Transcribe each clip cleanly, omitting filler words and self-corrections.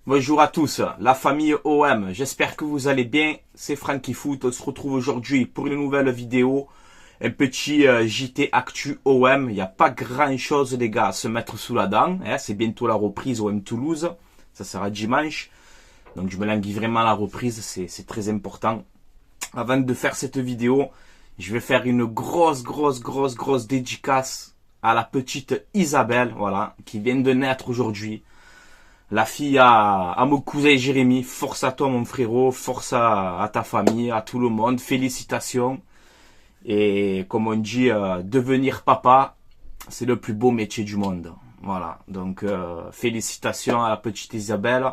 Bonjour à tous, la famille OM, j'espère que vous allez bien, c'est Franky Foot, on se retrouve aujourd'hui pour une nouvelle vidéo, un petit JT Actu OM, il n'y a pas grand chose les gars à se mettre sous la dent, hein, c'est bientôt la reprise OM Toulouse, ça sera dimanche, donc je me languis vraiment à la reprise, c'est très important. Avant de faire cette vidéo, je vais faire une grosse dédicace à la petite Isabelle, voilà, qui vient de naître aujourd'hui. La fille à mon cousin Jérémy, force à toi mon frérot, force à ta famille, à tout le monde, félicitations. Et comme on dit, devenir papa, c'est le plus beau métier du monde. Voilà, donc félicitations à la petite Isabelle,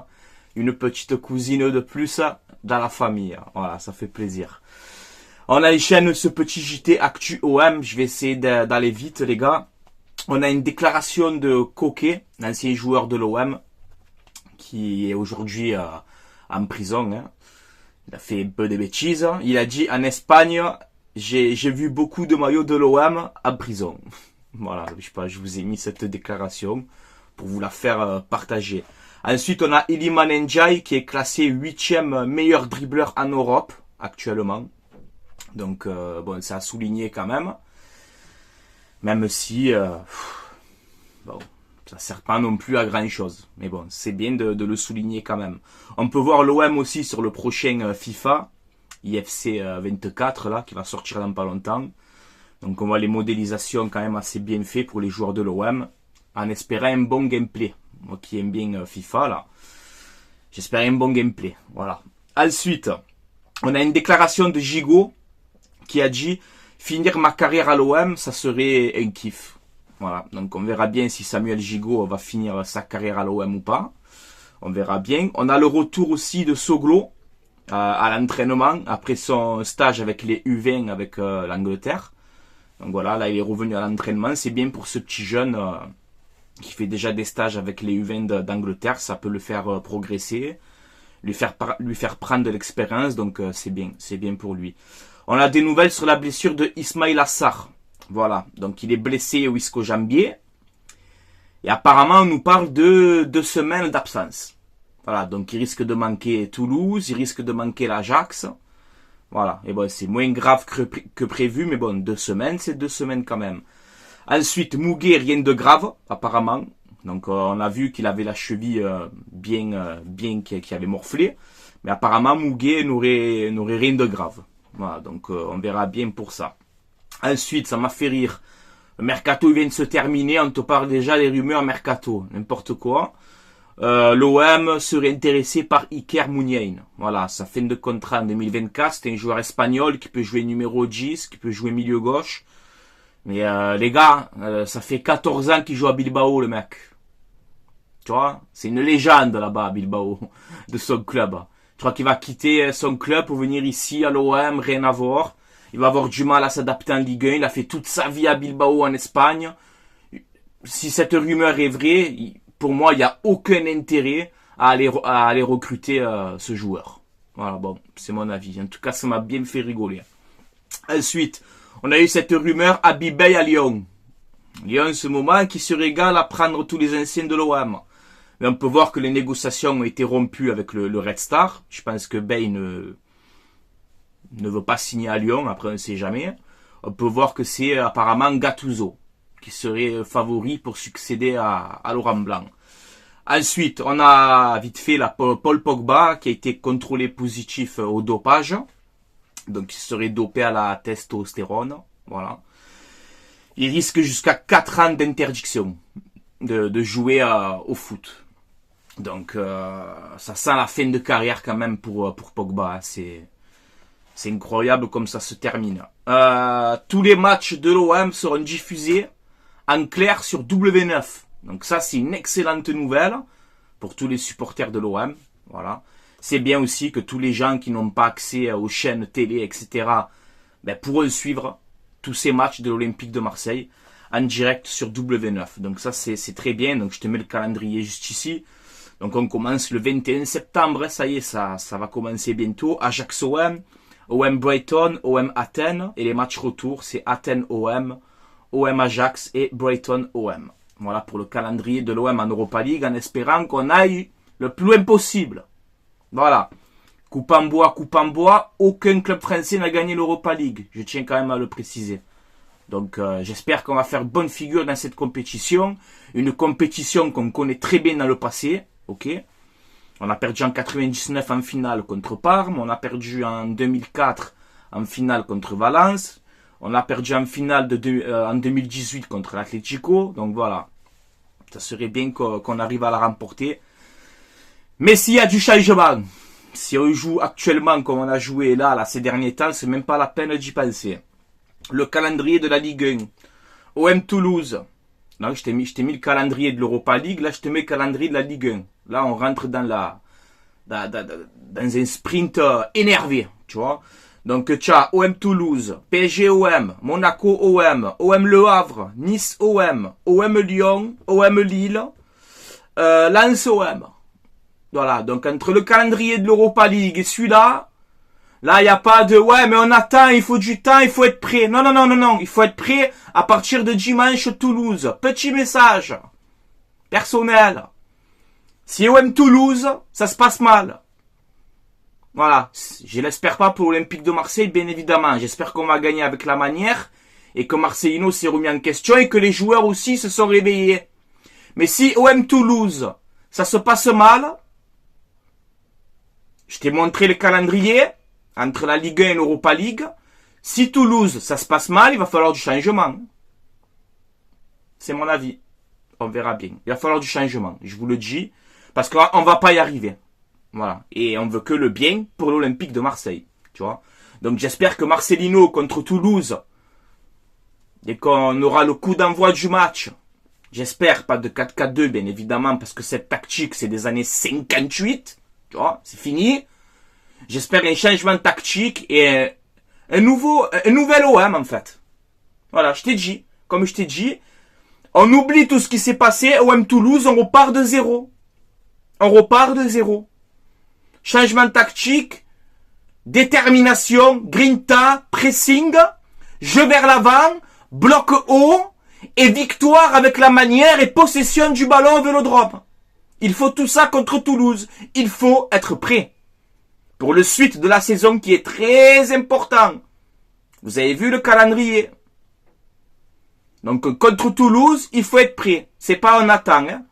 une petite cousine de plus dans la famille. Voilà, ça fait plaisir. On enchaîne ce petit JT Actu OM, je vais essayer d'aller vite les gars. On a une déclaration de Coquet, l'ancien joueur de l'OM, qui est aujourd'hui en prison. Hein. Il a fait un peu de bêtises. Il a dit en Espagne, j'ai vu beaucoup de maillots de l'OM en prison. Voilà, je sais pas, je vous ai mis cette déclaration pour vous la faire partager. Ensuite, on a Iliman Ndiaye qui est classé 8e meilleur dribbleur en Europe actuellement. Donc, bon, c'est à souligner quand même. Même si, bon, ça sert pas non plus à grand chose. Mais bon, c'est bien de le souligner quand même. On peut voir l'OM aussi sur le prochain FIFA, IFC 24 là, qui va sortir dans pas longtemps. Donc on voit les modélisations quand même assez bien faites pour les joueurs de l'OM, en espérant un bon gameplay. Moi qui aime bien FIFA là, j'espère un bon gameplay. Voilà. Ensuite, on a une déclaration de Gigot qui a dit finir ma carrière à l'OM, ça serait un kiff. Voilà, donc on verra bien si Samuel Gigot va finir sa carrière à l'OM ou pas. On verra bien. On a le retour aussi de Soglo à l'entraînement après son stage avec les U20 avec l'Angleterre. Donc voilà, là il est revenu à l'entraînement. C'est bien pour ce petit jeune qui fait déjà des stages avec les U20 d'Angleterre. Ça peut le faire progresser, lui faire prendre de l'expérience. Donc c'est bien pour lui. On a des nouvelles sur la blessure de Ismail Assar. Voilà, donc il est blessé au ischio-jambier. Et apparemment, on nous parle de 2 semaines d'absence. Voilà, donc il risque de manquer Toulouse, il risque de manquer l'Ajax. Voilà, et bon, c'est moins grave que prévu, mais bon, 2 semaines, c'est 2 semaines quand même. Ensuite, Mouguet, rien de grave, apparemment. Donc on a vu qu'il avait la cheville bien qui avait morflé. Mais apparemment, Mouguet n'aurait rien de grave. Voilà, donc on verra bien pour ça. Ensuite, ça m'a fait rire. Le mercato vient de se terminer. On te parle déjà des rumeurs mercato. N'importe quoi. L'OM serait intéressé par Iker Muniain. Voilà, sa fin de contrat en 2024. C'est un joueur espagnol qui peut jouer numéro 10, qui peut jouer milieu gauche. Mais les gars, ça fait 14 ans qu'il joue à Bilbao, le mec. Tu vois, c'est une légende là-bas à Bilbao, de son club. Tu crois qu'il va quitter son club pour venir ici à l'OM, rien à voir. Il va avoir du mal à s'adapter en Ligue 1. Il a fait toute sa vie à Bilbao en Espagne. Si cette rumeur est vraie, pour moi, il n'y a aucun intérêt à aller recruter ce joueur. Voilà, bon, c'est mon avis. En tout cas, ça m'a bien fait rigoler. Ensuite, on a eu cette rumeur Habib Beye à Lyon. Lyon, en ce moment, qui se régale à prendre tous les anciens de l'OM. Mais on peut voir que les négociations ont été rompues avec le Red Star. Je pense que Beye ne veut pas signer à Lyon, après on ne sait jamais. On peut voir que c'est apparemment Gattuso qui serait favori pour succéder à Laurent Blanc. Ensuite, on a vite fait Paul Pogba qui a été contrôlé positif au dopage. Donc il serait dopé à la testostérone. Voilà. Il risque jusqu'à 4 ans d'interdiction de jouer au foot. Donc ça sent la fin de carrière quand même pour Pogba. C'est incroyable comme ça se termine. Tous les matchs de l'OM seront diffusés en clair sur W9. Donc ça, c'est une excellente nouvelle pour tous les supporters de l'OM. Voilà. C'est bien aussi que tous les gens qui n'ont pas accès aux chaînes télé, etc., ben, pourront suivre tous ces matchs de l'Olympique de Marseille en direct sur W9. Donc ça, c'est très bien. Donc je te mets le calendrier juste ici. Donc on commence le 21 septembre. Ça y est, ça va commencer bientôt. Ajax-OM. OM Brighton, OM Athènes, et les matchs retour, c'est Athènes OM, OM Ajax et Brighton OM. Voilà pour le calendrier de l'OM en Europa League, en espérant qu'on aille Le plus loin possible. Voilà. Coupe en bois, aucun club français n'a gagné l'Europa League. Je tiens quand même à le préciser. Donc j'espère qu'on va faire bonne figure dans cette compétition. Une compétition qu'on connaît très bien dans le passé. Ok. On a perdu en 99 en finale contre Parme. On a perdu en 2004 en finale contre Valence. On a perdu en finale en 2018 contre l'Atlético. Donc voilà. Ça serait bien qu'on arrive à la remporter. Mais s'il y a du changement, si on joue actuellement comme on a joué là ces derniers temps, c'est même pas la peine d'y penser. Le calendrier de la Ligue 1. OM Toulouse. Non, je t'ai mis le calendrier de l'Europa League. Là, je te mets le calendrier de la Ligue 1. Là, on rentre dans un sprint énervé, tu vois. Donc, tu as OM Toulouse, PSG OM, Monaco OM, OM Le Havre, Nice OM, OM Lyon, OM Lille, Lens OM. Voilà, donc entre le calendrier de l'Europa League et celui-là, là, il n'y a pas de, ouais, mais on attend, il faut du temps, il faut être prêt. Non, non, non, non, non, il faut être prêt à partir de dimanche Toulouse. Petit message personnel. Si OM Toulouse, ça se passe mal. Voilà, je l'espère pas pour l'Olympique de Marseille, bien évidemment. J'espère qu'on va gagner avec la manière et que Marcelino s'est remis en question et que les joueurs aussi se sont réveillés. Mais si OM Toulouse, ça se passe mal, je t'ai montré le calendrier entre la Ligue 1 et l'Europa League. Si Toulouse, ça se passe mal, il va falloir du changement. C'est mon avis. On verra bien. Il va falloir du changement, je vous le dis, parce qu'on va pas y arriver. Voilà. Et on veut que le bien pour l'Olympique de Marseille. Tu vois. Donc j'espère que Marcelino contre Toulouse, et qu'on aura le coup d'envoi du match. J'espère pas de 4-4-2, bien évidemment, parce que cette tactique, c'est des années 58. Tu vois, c'est fini. J'espère un changement tactique et un nouvel OM, en fait. Voilà, je t'ai dit. Comme je t'ai dit, on oublie tout ce qui s'est passé. OM Toulouse, on repart de zéro. On repart de zéro. Changement tactique, détermination, grinta, pressing, jeu vers l'avant, bloc haut et victoire avec la manière et possession du ballon au Vélodrome. Il faut tout ça contre Toulouse. Il faut être prêt pour le suite de la saison qui est très important. Vous avez vu le calendrier. Donc contre Toulouse, il faut être prêt. C'est pas on attend. Hein.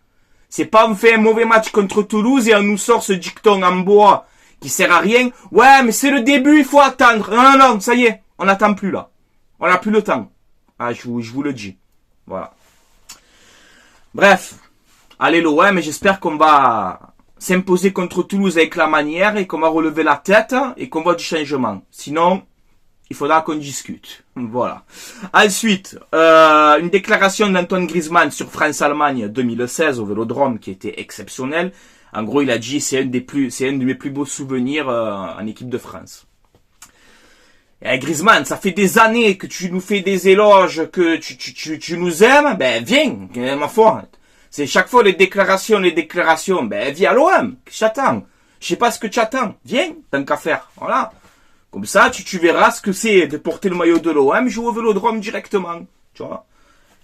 C'est pas on fait un mauvais match contre Toulouse et on nous sort ce dicton en bois qui sert à rien. Ouais, mais c'est le début, il faut attendre. Non, non, non, ça y est, on n'attend plus là. On n'a plus le temps. Ah, je vous le dis. Voilà. Bref. Allez l'OM, mais j'espère qu'on va s'imposer contre Toulouse avec la manière et qu'on va relever la tête et qu'on voit du changement. Sinon, il faudra qu'on discute. Voilà. Ensuite, une déclaration d'Antoine Griezmann sur France-Allemagne 2016 au Vélodrome qui était exceptionnelle. En gros, il a dit c'est un de mes plus beaux souvenirs en équipe de France. Et Griezmann, ça fait des années que tu nous fais des éloges, que tu nous aimes, ben viens, ma foi. C'est chaque fois les déclarations, ben viens à l'OM, j'attends. Je sais pas ce que tu attends, viens, tant qu'à faire, voilà. Comme ça, tu verras ce que c'est de porter le maillot de l'OM, jouer au Vélodrome directement, tu vois.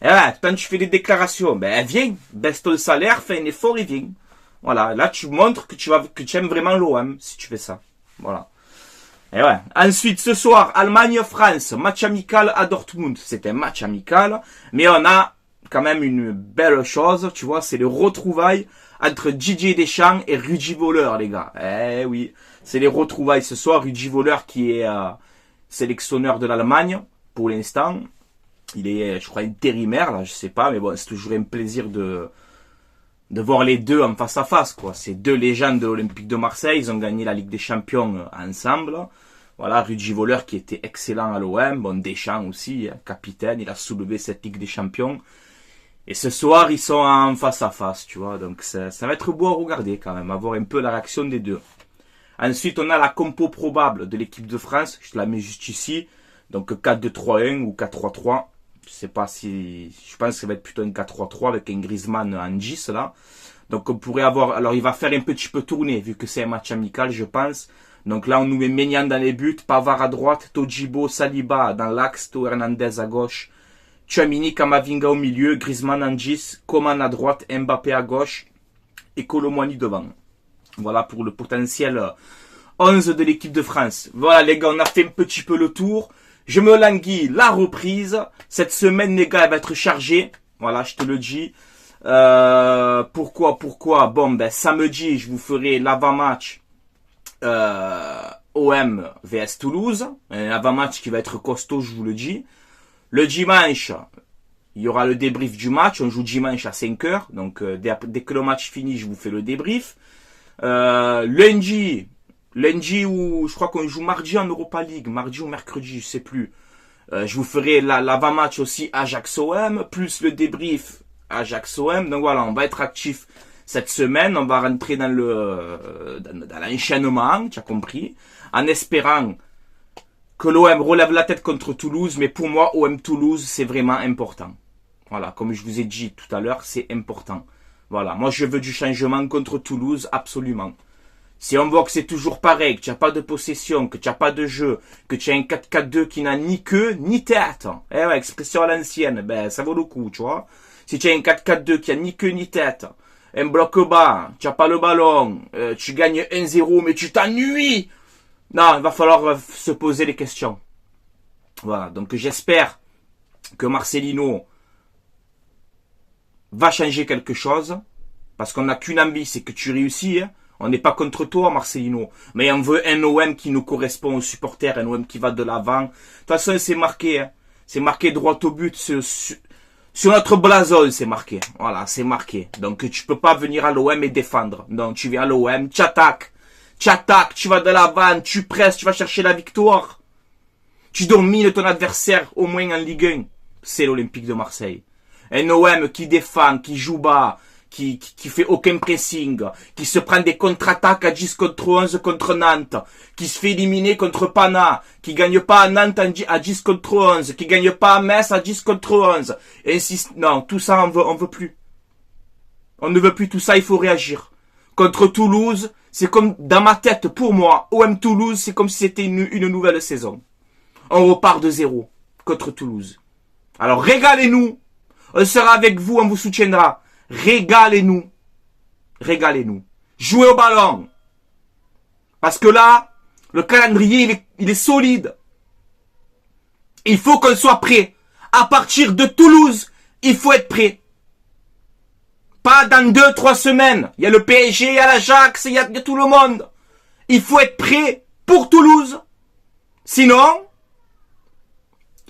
Et ouais, quand tu fais des déclarations, ben viens, baisse ton salaire, fais un effort et viens. Voilà, là tu montres que tu aimes vraiment l'OM si tu fais ça. Voilà. Et ouais. Ensuite, ce soir, Allemagne-France, match amical à Dortmund. C'est un match amical, mais on a quand même une belle chose, tu vois, c'est le retrouvailles entre Didier Deschamps et Rudi Völler, les gars. Eh oui, c'est les retrouvailles ce soir. Rudi Völler qui est sélectionneur de l'Allemagne pour l'instant. Il est, je crois, intérimaire, là, je sais pas, mais bon, c'est toujours un plaisir de voir les deux en face à face, quoi. C'est deux légendes de l'Olympique de Marseille. Ils ont gagné la Ligue des Champions ensemble. Voilà, Rudi Völler qui était excellent à l'OM. Bon, Deschamps aussi, capitaine. Il a soulevé cette Ligue des Champions. Et ce soir, ils sont en face à face, tu vois. Donc, ça va être beau à regarder quand même, à voir un peu la réaction des deux. Ensuite, on a la compo probable de l'équipe de France. Je te la mets juste ici. Donc, 4-2-3-1 ou 4-3-3. Je sais pas si... Je pense que ça va être plutôt un 4-3-3 avec un Griezmann en 10, là. Donc, on pourrait avoir... Alors, il va faire un petit peu tourner, vu que c'est un match amical, je pense. Donc là, on nous met Maignan dans les buts, Pavard à droite, Todibo, Saliba dans l'axe, Théo Hernandez à gauche, Tchouaméni, Kamavinga au milieu, Griezmann en 10, Coman à droite, Mbappé à gauche et Kolo Muani devant. Voilà pour le potentiel 11 de l'équipe de France. Voilà les gars, on a fait un petit peu le tour. Je me languis la reprise. Cette semaine les gars, elle va être chargée. Voilà, je te le dis. Pourquoi bon, ben samedi, je vous ferai l'avant-match OM vs Toulouse. Un avant-match qui va être costaud, je vous le dis. Le dimanche, il y aura le débrief du match. On joue dimanche à 5h. Donc dès que le match finit, je vous fais le débrief. Lundi ou je crois qu'on joue mardi en Europa League, mardi ou mercredi, je sais plus. Je vous ferai l'avant-match aussi Ajax-OM, plus le débrief Ajax-OM. Donc voilà, on va être actif cette semaine. On va rentrer dans l'enchaînement, tu as compris, en espérant que l'OM relève la tête contre Toulouse. Mais pour moi, OM Toulouse, c'est vraiment important. Voilà, comme je vous ai dit tout à l'heure, c'est important. Voilà, moi je veux du changement contre Toulouse, absolument. Si on voit que c'est toujours pareil, que tu n'as pas de possession, que tu n'as pas de jeu, que tu as un 4-4-2 qui n'a ni queue ni tête, eh ouais, expression à l'ancienne, ben ça vaut le coup, tu vois. Si tu as un 4-4-2 qui a ni queue ni tête, un bloc bas, tu n'as pas le ballon, tu gagnes 1-0 mais tu t'ennuies, non, il va falloir se poser les questions. Voilà, donc j'espère que Marcelino va changer quelque chose, parce qu'on n'a qu'une envie, c'est que tu réussis, hein. On n'est pas contre toi, Marcelino, mais on veut un OM qui nous correspond aux supporters, un OM qui va de l'avant. De toute façon, c'est marqué, hein. C'est marqué droit au but, sur notre blason, c'est marqué. Voilà, c'est marqué. Donc, tu peux pas venir à l'OM et défendre. Donc, tu viens à l'OM, tu attaques, tu vas de l'avant, tu presses, tu vas chercher la victoire. Tu domines ton adversaire, au moins en Ligue 1. C'est l'Olympique de Marseille. Un OM qui défend, qui joue bas, qui fait aucun pressing, qui se prend des contre-attaques à 10 contre 11 contre Nantes, qui se fait éliminer contre Pana, qui gagne pas à Nantes à 10 contre 11, qui gagne pas à Metz à 10 contre 11. Et ainsi, non, tout ça, on veut plus. On ne veut plus tout ça, il faut réagir. Contre Toulouse, c'est comme, dans ma tête, pour moi, OM Toulouse, c'est comme si c'était une nouvelle saison. On repart de zéro contre Toulouse. Alors, régalez-nous. On sera avec vous, on vous soutiendra. Régalez-nous. Régalez-nous. Jouez au ballon. Parce que là, le calendrier, il est solide. Il faut qu'on soit prêt. À partir de Toulouse, il faut être prêt. Pas dans 2-3 semaines. Il y a le PSG, il y a l'Ajax, il y a tout le monde. Il faut être prêt pour Toulouse. Sinon,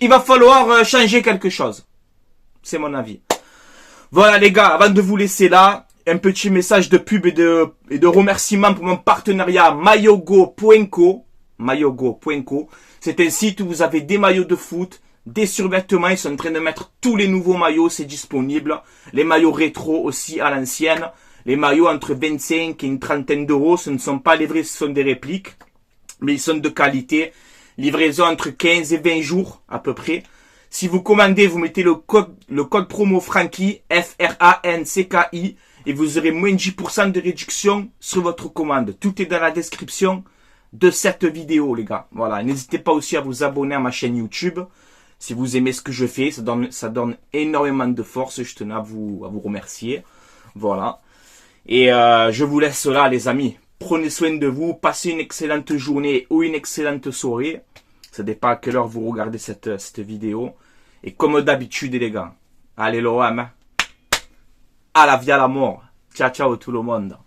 il va falloir changer quelque chose. C'est mon avis. Voilà les gars, avant de vous laisser là, un petit message de pub et de remerciement pour mon partenariat maillogo.co. Maillogo.co. C'est un site où vous avez des maillots de foot, des survêtements. Ils sont en train de mettre tous les nouveaux maillots, c'est disponible. Les maillots rétro aussi à l'ancienne. Les maillots entre 25 et une trentaine d'euros. Ce ne sont pas les vrais, ce sont des répliques. Mais ils sont de qualité. Livraison entre 15 et 20 jours à peu près. Si vous commandez, vous mettez le code promo Francky, F-R-A-N-C-K-I, et vous aurez moins de 10% de réduction sur votre commande. Tout est dans la description de cette vidéo, les gars. Voilà, n'hésitez pas aussi à vous abonner à ma chaîne YouTube. Si vous aimez ce que je fais, ça donne énormément de force. Je tenais à vous remercier. Voilà. Et je vous laisse là, les amis. Prenez soin de vous, passez une excellente journée ou une excellente soirée. Ça dépend à quelle heure vous regardez cette vidéo. Et comme d'habitude, les gars, allez l'OM, à la vie à la mort. Ciao, ciao tout le monde.